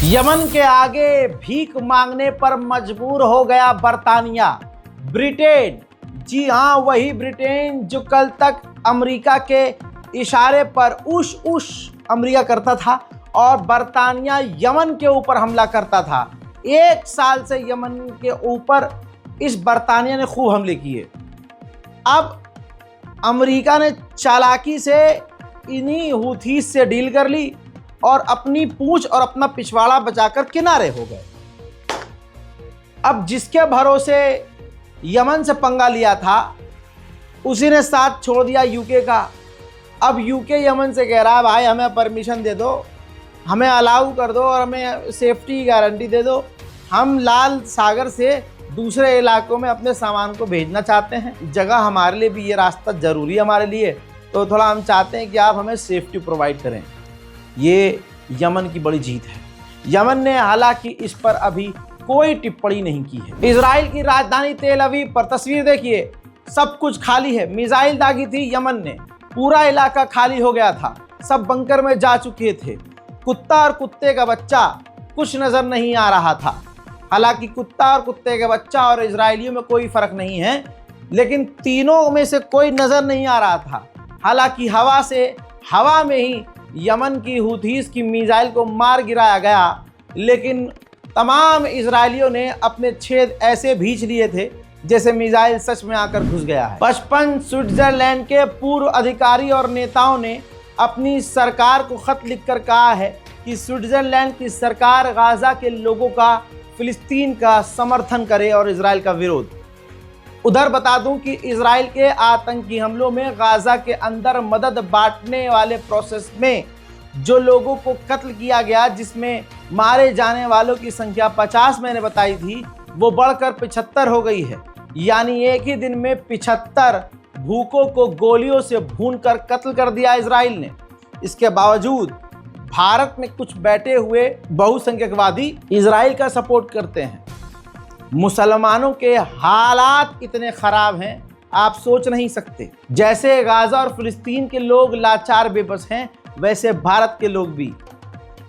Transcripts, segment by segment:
Yemen के आगे भीख मांगने पर मजबूर हो गया बरतानिया। ब्रिटेन, जी हाँ वही ब्रिटेन जो कल तक अमेरिका के इशारे पर उश अमेरिका करता था और बरतानिया यमन के ऊपर हमला करता था। 1 साल से यमन के ऊपर इस बरतानिया ने खूब हमले किए। अब अमेरिका ने चालाकी से इन्हीं हूथीस से डील कर ली और अपनी पूंछ और अपना पिछवाड़ा बचाकर किनारे हो गए। अब जिसके भरोसे यमन से पंगा लिया था उसी ने साथ छोड़ दिया यूके का। अब यूके यमन से कह रहा है भाई हमें परमिशन दे दो, हमें अलाउ कर दो और हमें सेफ्टी की गारंटी दे दो। हम लाल सागर से दूसरे इलाकों में अपने सामान को भेजना चाहते हैं। जगह हमारे लिए भी ये रास्ता ज़रूरी है हमारे लिए, तो थोड़ा हम चाहते हैं कि आप हमें सेफ्टी प्रोवाइड करें। ये यमन की बड़ी जीत है। यमन ने हालांकि इस पर अभी कोई टिप्पणी नहीं की है। इजराइल की राजधानी तेल अवीव पर तस्वीर देखिए, सब कुछ खाली है। मिसाइल दागी थी यमन ने, पूरा इलाका खाली हो गया था, सब बंकर में जा चुके थे। कुत्ता और कुत्ते का बच्चा कुछ नजर नहीं आ रहा था। हालांकि कुत्ता और कुत्ते का बच्चा और इजरायलियों में कोई फर्क नहीं है, लेकिन तीनों में से कोई नजर नहीं आ रहा था। हालांकि हवा में ही यमन की हूथीस की मिसाइल को मार गिराया गया, लेकिन तमाम इजरायलियों ने अपने छेद ऐसे भींच लिए थे जैसे मिसाइल सच में आकर घुस गया है। 55 स्विट्जरलैंड के पूर्व अधिकारी और नेताओं ने अपनी सरकार को खत लिखकर कहा है कि स्विट्जरलैंड की सरकार गाजा के लोगों का, फिलिस्तीन का समर्थन करे और इजराइल का विरोध। उधर बता दूं कि इजराइल के आतंकी हमलों में गाजा के अंदर मदद बांटने वाले प्रोसेस में जो लोगों को कत्ल किया गया, जिसमें मारे जाने वालों की संख्या 50 मैंने बताई थी, वो बढ़कर 75 हो गई है। यानी एक ही दिन में 75 भूखों को गोलियों से भूनकर कत्ल कर दिया इजराइल ने। इसके बावजूद भारत में कुछ बैठे हुए बहुसंख्यकवादी इजराइल का सपोर्ट करते हैं। मुसलमानों के हालात इतने खराब हैं आप सोच नहीं सकते। जैसे गाजा और फिलिस्तीन के लोग लाचार बेबस हैं, वैसे भारत के लोग भी।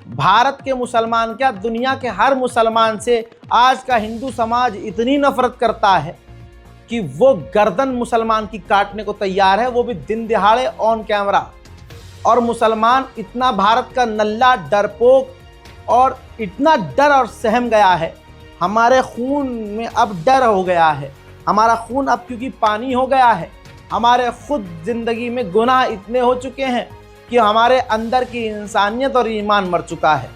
भारत के मुसलमान क्या, दुनिया के हर मुसलमान से आज का हिंदू समाज इतनी नफरत करता है कि वो गर्दन मुसलमान की काटने को तैयार है, वो भी दिन दिहाड़े ऑन कैमरा। और मुसलमान इतना भारत का नल्ला, डरपोक और इतना डर और सहम गया है, हमारे खून में अब डर हो गया है। हमारा खून अब क्योंकि पानी हो गया है, हमारे खुद ज़िंदगी में गुनाह इतने हो चुके हैं कि हमारे अंदर की इंसानियत और ईमान मर चुका है।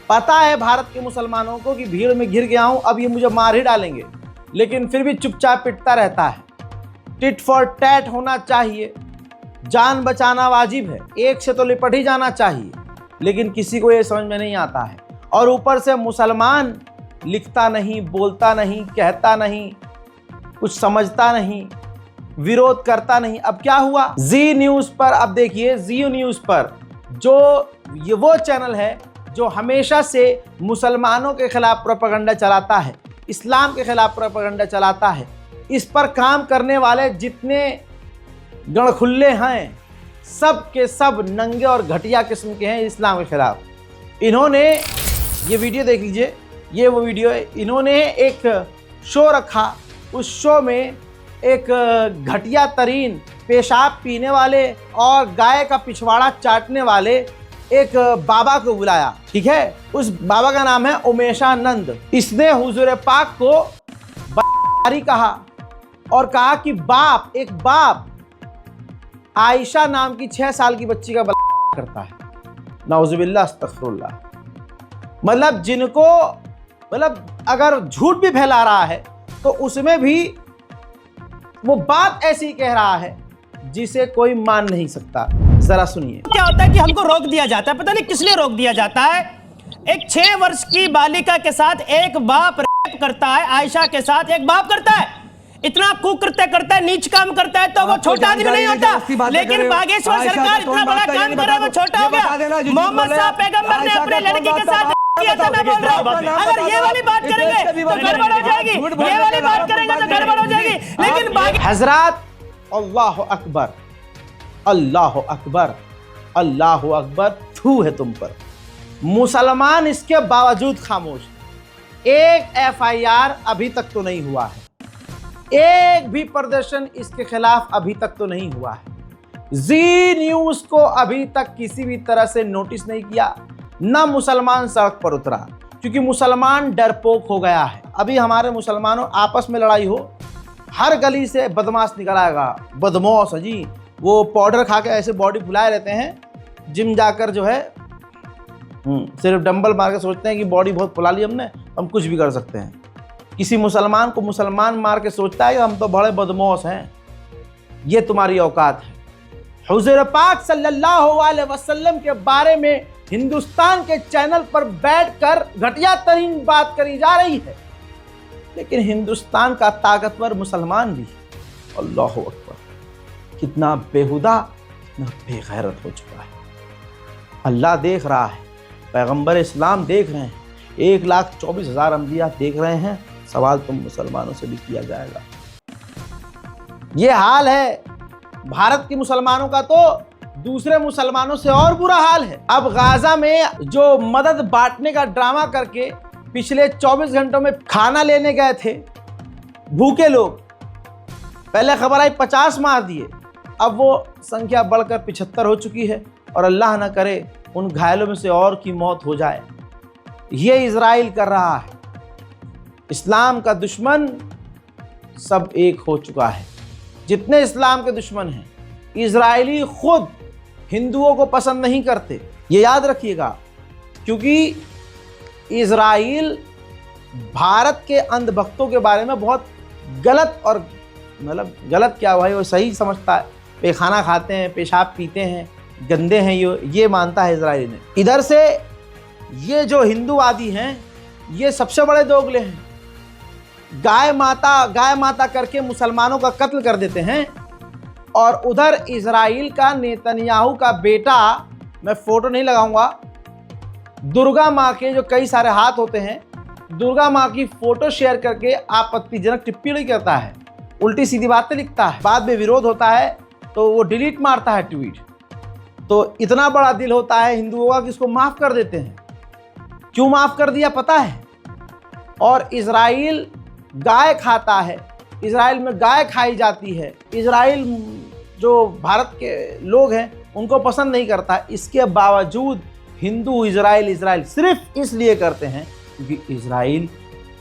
पता है भारत के मुसलमानों को कि भीड़ में घिर गया हूँ, अब ये मुझे मार ही डालेंगे, लेकिन फिर भी चुपचाप पिटता रहता है। टिट फॉर टैट होना चाहिए, जान बचाना वाजिब है, एक से तो लिपट ही जाना चाहिए, लेकिन किसी को ये समझ में नहीं आता है। और ऊपर से मुसलमान लिखता नहीं, बोलता नहीं, कहता नहीं, कुछ समझता नहीं, विरोध करता नहीं। अब क्या हुआ, जी न्यूज़ पर, अब देखिए जी न्यूज़ पर जो ये वो चैनल है जो हमेशा से मुसलमानों के खिलाफ प्रोपेगेंडा चलाता है, इस्लाम के खिलाफ प्रोपेगेंडा चलाता है। इस पर काम करने वाले जितने गणखुल्ले हैं, सब के सब नंगे और घटिया किस्म के हैं इस्लाम के खिलाफ। इन्होंने ये वीडियो देख लीजिए, ये वो वीडियो है। इन्होंने एक शो रखा, उस शो में एक घटिया तरीन पेशाब पीने वाले और गाय का पिछवाड़ा चाटने वाले एक बाबा को बुलाया, ठीक है। उस बाबा का नाम है उमेशानंद। इसने हुजूर पाक को बारी कहा और कहा कि बाप, एक बाप आयशा नाम की 6 साल की बच्ची का करता है। नाउजुबिल्लाह अस्तगफिरुल्लाह। मतलब जिनको, मतलब अगर झूठ भी फैला रहा है तो उसमें भी वो बात ऐसी कह रहा है जिसे कोई मान नहीं सकता। जरा सुनिए। क्या होता है कि हमको रोक दिया जाता है, पता नहीं किस लिए रोक दिया जाता है। एक 6 वर्ष की बालिका के साथ एक बाप रेप करता है, आयशा के साथ एक बाप करता है, इतना कुकृत्य करता है, नीच काम करता है, तो वो छोटा आदमी नहीं होता। लेकिन बागेश्वर सरकार इतना बड़ा काम कर रहा है, वो छोटा हो गया। मोहम्मद साहब पैगंबर ने अपने लड़की के साथ किया था, मैं बोल रहा हूं। अगर ये वाली बात करेंगे तो गड़बड़ हो जाएगी, ये वाली बात करेंगे तो गड़बड़ हो जाएगी। लेकिन हजरात, अल्लाह अकबर, अल्लाह अकबर, अल्लाह अकबर, थू है तुम पर। मुसलमान इसके बावजूद खामोश हैं। एक FIR अभी तक तो नहीं हुआ है, एक भी प्रदर्शन इसके खिलाफ अभी तक तो नहीं हुआ है। जी न्यूज को अभी तक किसी भी तरह से नोटिस नहीं किया, ना मुसलमान सड़क पर उतरा, क्योंकि मुसलमान डरपोक हो गया है। अभी हमारे मुसलमानों आपस में लड़ाई हो, हर गली से बदमाश निकल आएगा। बदमाश जी, वो पाउडर खा के ऐसे बॉडी फुलाए रहते हैं, जिम जाकर जो है सिर्फ डंबल मार के सोचते हैं कि बॉडी बहुत फुला ली हमने, हम कुछ भी कर सकते हैं। किसी मुसलमान को मुसलमान मार के सोचता है कि हम तो बड़े बदमाश हैं। ये तुम्हारी औकात है। हुज़ूर पाक सल्लल्लाहु अलैहि वसल्लम के बारे में हिंदुस्तान के चैनल पर बैठकर घटिया तरीन बात करी जा रही है, लेकिन हिंदुस्तान का ताकतवर मुसलमान भी, अल्लाहु अकबर, कितना बेहुदा, कितना बेगैरत हो चुका है। अल्लाह देख रहा है, पैगंबर इस्लाम देख रहे हैं, 1,24,000 अंबिया देख रहे हैं। सवाल तुम मुसलमानों से भी किया जाएगा। ये हाल है भारत के मुसलमानों का, तो दूसरे मुसलमानों से और बुरा हाल है। अब गाजा में जो मदद बांटने का ड्रामा करके पिछले 24 घंटों में खाना लेने गए थे भूखे लोग, पहले खबर आई 50 मार दिए, अब वो संख्या बढ़कर 75 हो चुकी है, और अल्लाह न करे उन घायलों में से और की मौत हो जाए। ये इजराइल कर रहा है। इस्लाम का दुश्मन सब एक हो चुका है। जितने इस्लाम के दुश्मन हैं, इजरायली खुद हिंदुओं को पसंद नहीं करते, ये याद रखिएगा, क्योंकि इजराइल भारत के अंधभक्तों के बारे में बहुत गलत, और मतलब गलत क्या भाई, वो सही समझता है। पेखाना खाते हैं, पेशाब पीते हैं, गंदे हैं, ये मानता है इजराइल ने। इधर से ये जो हिंदूवादी हैं, ये सबसे बड़े दोगले हैं। गाय माता करके मुसलमानों का कत्ल कर देते हैं, और उधर इजराइल का नेतन्याहू का बेटा, मैं फोटो नहीं लगाऊंगा, दुर्गा माँ के जो कई सारे हाथ होते हैं, दुर्गा माँ की फोटो शेयर करके आपत्तिजनक टिप्पणी करता है, उल्टी सीधी बातें लिखता है। बाद में विरोध होता है तो वो डिलीट मारता है ट्वीट। तो इतना बड़ा दिल होता है हिंदुओं का कि इसको माफ़ कर देते हैं। क्यों माफ़ कर दिया पता है? और इजराइल गाय खाता है, इजराइल में गाय खाई जाती है, इजराइल जो भारत के लोग हैं उनको पसंद नहीं करता। इसके बावजूद हिंदू इजराइल सिर्फ इसलिए करते हैं क्योंकि इजराइल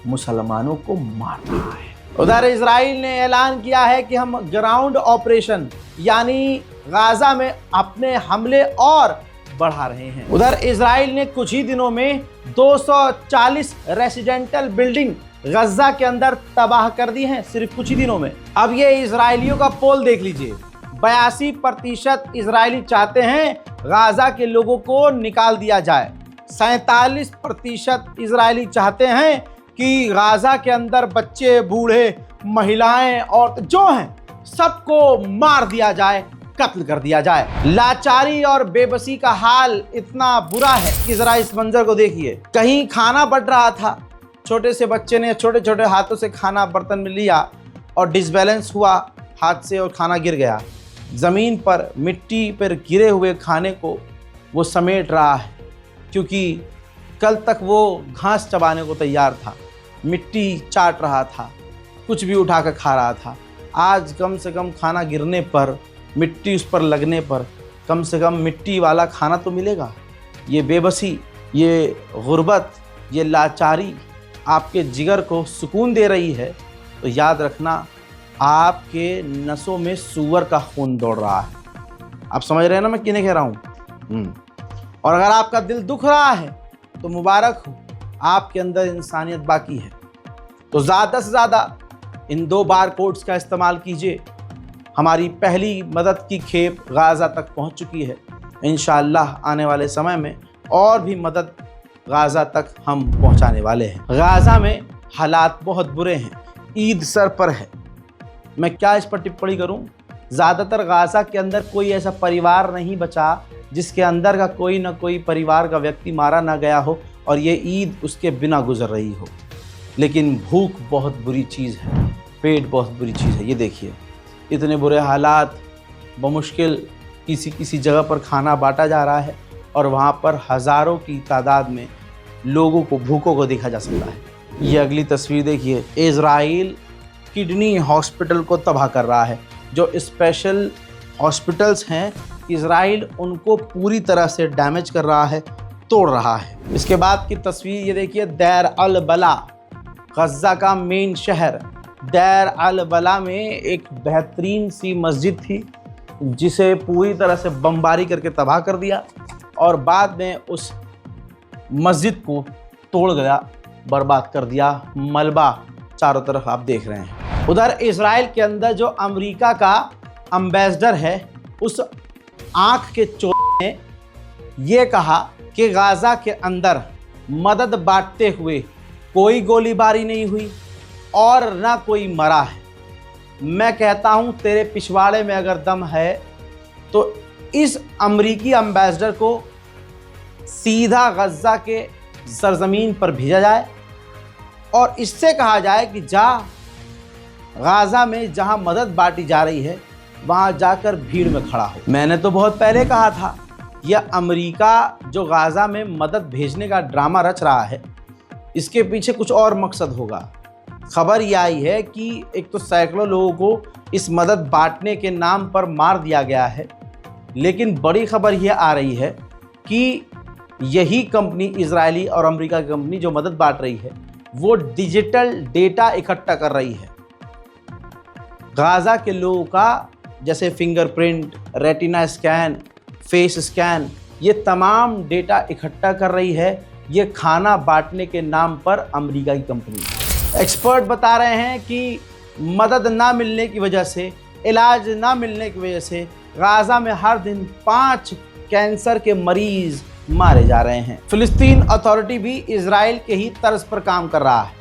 मुसलमानों को मार रहा है। उधर इजराइल ने ऐलान किया है कि हम ग्राउंड ऑपरेशन यानी गाजा में अपने हमले और बढ़ा रहे हैं। उधर इजराइल ने कुछ ही दिनों में 240 रेसिडेंटल बिल्डिंग गजा के अंदर तबाह कर दी हैं, सिर्फ कुछ ही दिनों में। अब ये इजरायलियों का पोल देख लीजिए, 82% इजरायली चाहते हैं गाजा के लोगों को निकाल दिया जाए, 47% इजरायली चाहते हैं कि गाजा के अंदर बच्चे, बूढ़े, महिलाएं और जो हैं सबको मार दिया जाए, कत्ल कर दिया जाए। लाचारी और बेबसी का हाल इतना बुरा है कि जरा इस मंजर को देखिए। कहीं खाना बट रहा था, छोटे से बच्चे ने छोटे छोटे हाथों से खाना बर्तन में लिया और डिसबैलेंस हुआ हाथ से और खाना गिर गया। ज़मीन पर मिट्टी पर गिरे हुए खाने को वो समेट रहा है, क्योंकि कल तक वो घास चबाने को तैयार था, मिट्टी चाट रहा था, कुछ भी उठा कर खा रहा था। आज कम से कम खाना गिरने पर, मिट्टी उस पर लगने पर कम से कम मिट्टी वाला खाना तो मिलेगा। ये बेबसी, ये गुर्बत, ये लाचारी आपके जिगर को सुकून दे रही है, तो याद रखना आपके नसों में सूअर का खून दौड़ रहा है। आप समझ रहे हैं ना मैं किन्हें कह रहा हूँ? और अगर आपका दिल दुख रहा है तो मुबारक हो, आपके अंदर इंसानियत बाकी है। तो ज़्यादा से ज़्यादा इन 2 बार कोड्स का इस्तेमाल कीजिए। हमारी पहली मदद की खेप गाज़ा तक पहुंच चुकी है। इंशाअल्लाह आने वाले समय में और भी मदद गाज़ा तक हम पहुंचाने वाले हैं। गाज़ा में हालात बहुत बुरे हैं, ईद सर पर है। मैं क्या इस पर टिप्पणी करूं? ज़्यादातर गाज़ा के अंदर कोई ऐसा परिवार नहीं बचा जिसके अंदर का कोई ना कोई परिवार का व्यक्ति मारा ना गया हो और ये ईद उसके बिना गुजर रही हो। लेकिन भूख बहुत बुरी चीज़ है, पेट बहुत बुरी चीज़ है। ये देखिए, इतने बुरे हालात, बमुश्किल किसी जगह पर खाना बांटा जा रहा है और वहाँ पर हज़ारों की तादाद में लोगों को, भूखों को देखा जा सकता है। ये अगली तस्वीर देखिए, इजराइल किडनी हॉस्पिटल को तबाह कर रहा है। जो स्पेशल हॉस्पिटल्स हैं, इजराइल उनको पूरी तरह से डैमेज कर रहा है, तोड़ रहा है। इसके बाद की तस्वीर ये देखिए, दैर अल बला, गज़ा का मेन शहर। दैर अल बला में एक बेहतरीन सी मस्जिद थी जिसे पूरी तरह से बमबारी करके तबाह कर दिया और बाद में उस मस्जिद को तोड़ गया, बर्बाद कर दिया। मलबा चारों तरफ आप देख रहे हैं। उधर इजराइल के अंदर जो अमेरिका का एम्बेसडर है, उस आँख के चोर ने ये कहा कि गाज़ा के अंदर मदद बांटते हुए कोई गोलीबारी नहीं हुई और ना कोई मरा है। मैं कहता हूं, तेरे पिछवाड़े में अगर दम है तो इस अमरीकी एम्बेसडर को सीधा गज़ा के सरजमीन पर भेजा जाए और इससे कहा जाए कि जा गाज़ा में जहां मदद बांटी जा रही है वहां जाकर भीड़ में खड़ा हो। मैंने तो बहुत पहले कहा था, यह अमेरिका जो गाज़ा में मदद भेजने का ड्रामा रच रहा है, इसके पीछे कुछ और मकसद होगा। खबर यह आई है कि एक तो सैकड़ों लोगों को इस मदद बांटने के नाम पर मार दिया गया है, लेकिन बड़ी खबर यह आ रही है कि यही कंपनी, इजरायली और अमेरिका की कंपनी जो मदद बांट रही है, वो डिजिटल डेटा इकट्ठा कर रही है गाज़ा के लोगों का, जैसे fingerprint, retina scan, face scan, ये तमाम डेटा इकट्ठा कर रही है ये खाना बांटने के नाम पर अमेरिका की कंपनी। एक्सपर्ट बता रहे हैं कि मदद ना मिलने की वजह से, इलाज ना मिलने की वजह से गाज़ा में हर दिन 5 कैंसर के मरीज मारे जा रहे हैं। फिलिस्तीन अथॉरिटी भी इजराइल के ही तर्ज पर काम कर रहा है।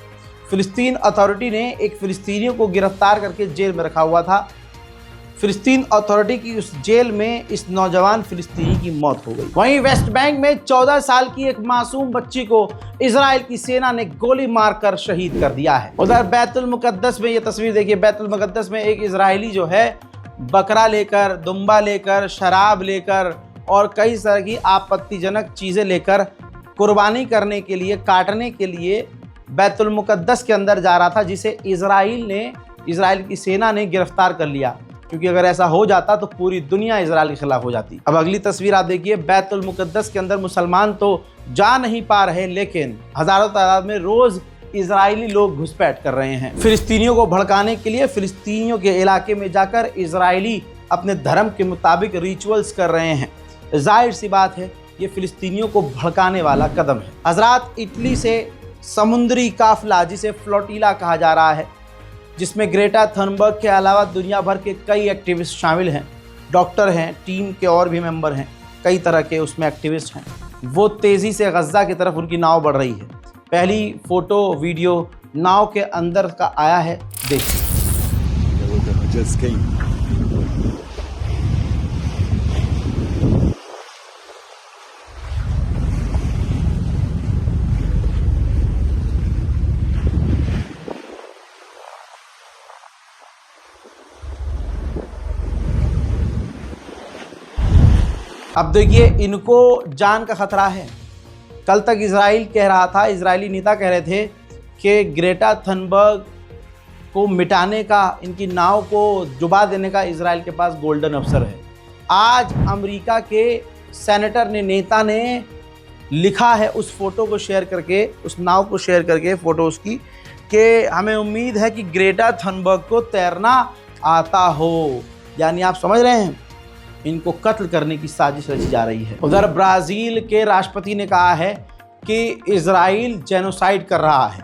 फिलिस्तीन अथॉरिटी ने एक फिलिस्तीनियों को गिरफ्तार करके जेल में रखा हुआ था। फिलिस्तीन अथॉरिटी की उस जेल में इस नौजवान फिलिस्तीनी की मौत हो गई। वहीं वेस्ट बैंक में 14 साल की एक मासूम बच्ची को इजराइल की सेना ने गोली मारकर शहीद कर दिया है। उधर बैतुल मुकद्दस में ये तस्वीर देखिए, बैतुल मुकद्दस में एक इजरायली जो है बकरा लेकर, दुम्बा लेकर, शराब लेकर और कई तरह की आपत्तिजनक चीज़ें लेकर कुर्बानी करने के लिए, काटने के लिए बैतुल मुकद्दस के अंदर जा रहा था, जिसे इजराइल की सेना ने गिरफ्तार कर लिया। क्योंकि अगर ऐसा हो जाता तो पूरी दुनिया इजराइल के खिलाफ हो जाती। अब अगली तस्वीर आप देखिए, बैतुल मुकद्दस के अंदर मुसलमान तो जा नहीं पा रहे, लेकिन हजारों तादाद में रोज इजरायली लोग घुसपैठ कर रहे हैं। फिलिस्तीनियों को भड़काने के लिए फिलिस्तीनियों के इलाके में जाकर इजरायली अपने धर्म के मुताबिक रिचुअल्स कर रहे हैं। जाहिर सी बात है, ये फिलिस्तीनियों को भड़काने वाला कदम है। हजरात, इटली से समुद्री काफिला, जिसे फ्लोटिला कहा जा रहा है, जिसमें ग्रेटा थनबर्ग के अलावा दुनिया भर के कई एक्टिविस्ट शामिल हैं, डॉक्टर हैं, टीम के और भी मेंबर हैं, कई तरह के उसमें एक्टिविस्ट हैं, वो तेज़ी से गज़ा की तरफ उनकी नाव बढ़ रही है। पहली फ़ोटो वीडियो नाव के अंदर का आया है, देखिए। अब देखिए, इनको जान का खतरा है। कल तक इजराइल कह रहा था, इजरायली नेता कह रहे थे कि ग्रेटा थनबर्ग को मिटाने का, इनकी नाव को डुबा देने का इजराइल के पास गोल्डन अवसर है। आज अमेरिका के सेनेटर ने, नेता ने लिखा है उस फोटो को शेयर करके, उस नाव को शेयर करके फ़ोटो उसकी, कि हमें उम्मीद है कि ग्रेटा थनबर्ग को तैरना आता हो। यानी आप समझ रहे हैं, इनको कत्ल करने की साजिश रची जा रही है। उधर ब्राज़ील के राष्ट्रपति ने कहा है कि इजराइल जेनोसाइड कर रहा है,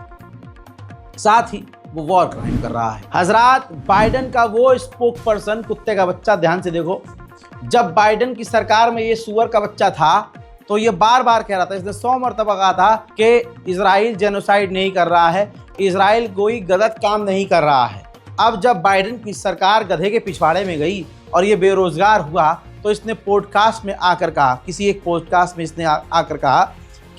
साथ ही वो वॉर क्राइम कर रहा है। हजरात, बाइडन का वो स्पोक पर्सन, कुत्ते का बच्चा, ध्यान से देखो, जब बाइडन की सरकार में ये सुअर का बच्चा था तो ये बार बार कह रहा था, इसने 100 मरतबा कहा था कि इजराइल जेनोसाइड नहीं कर रहा है, इजराइल कोई गलत काम नहीं कर रहा है। अब जब बाइडन की सरकार गधे के पिछवाड़े में गई और ये बेरोजगार हुआ, तो इसने पॉडकास्ट में आकर कहा, किसी एक पॉडकास्ट में इसने आकर कहा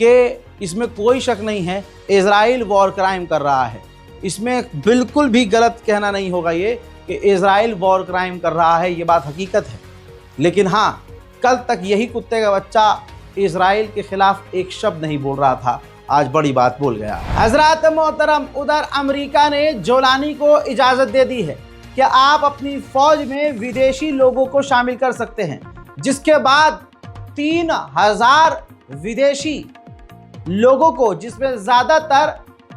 कि इसमें कोई शक नहीं है, इजराइल वॉर क्राइम कर रहा है। इसमें बिल्कुल भी गलत कहना नहीं होगा ये कि इजराइल वॉर क्राइम कर रहा है, ये बात हकीकत है। लेकिन हाँ, कल तक यही कुत्ते का बच्चा इजराइल के खिलाफ एक शब्द नहीं बोल रहा था, आज बड़ी बात बोल गया। हजरत मोहतरम, उधर अमेरिका ने जोलानी को इजाज़त दे दी है कि आप अपनी फौज में विदेशी लोगों को शामिल कर सकते हैं, जिसके बाद 3000 विदेशी लोगों को, जिसमें ज़्यादातर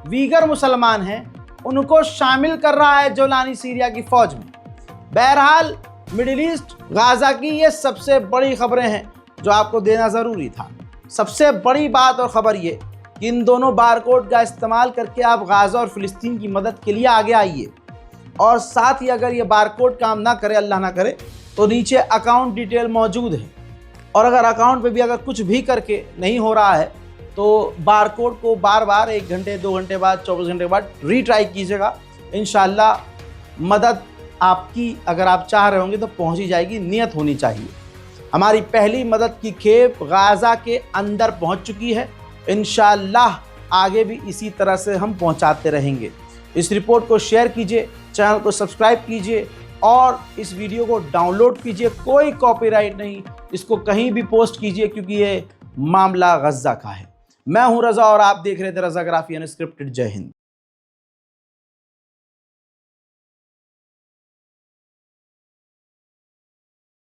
वीगर मुसलमान हैं, उनको शामिल कर रहा है जोलानी सीरिया की फ़ौज में। बहरहाल मिडिल ईस्ट गाज़ा की ये सबसे बड़ी खबरें हैं जो आपको देना ज़रूरी था। सबसे बड़ी बात और ख़बर ये कि इन दोनों बारकोड का इस्तेमाल करके आप गाज़ा और फ़िलिस्तीन की मदद के लिए आगे आइए, और साथ ही अगर ये बारकोड काम ना करे, अल्लाह ना करे, तो नीचे अकाउंट डिटेल मौजूद है, और अगर अकाउंट पे भी अगर कुछ भी करके नहीं हो रहा है तो बारकोड को बार बार 1 घंटे 2 घंटे बाद 24 घंटे बाद रीट्राई कीजिएगा। इंशाल्लाह मदद आपकी अगर आप चाह रहे होंगे तो पहुंच ही जाएगी, नियत होनी चाहिए। हमारी पहली मदद की खेप गाज़ा के अंदर पहुंच चुकी है, इंशाल्लाह आगे भी इसी तरह से हम पहुंचाते रहेंगे। इस रिपोर्ट को शेयर कीजिए, चैनल को सब्सक्राइब कीजिए और इस वीडियो को डाउनलोड कीजिए। कोई कॉपीराइट नहीं, इसको कहीं भी पोस्ट कीजिए क्योंकि ये मामला गज़ा का है। मैं हूं रज़ा और आप देख रहे थे रज़ाग्राफी अनस्क्रिप्टेड। जय हिंद।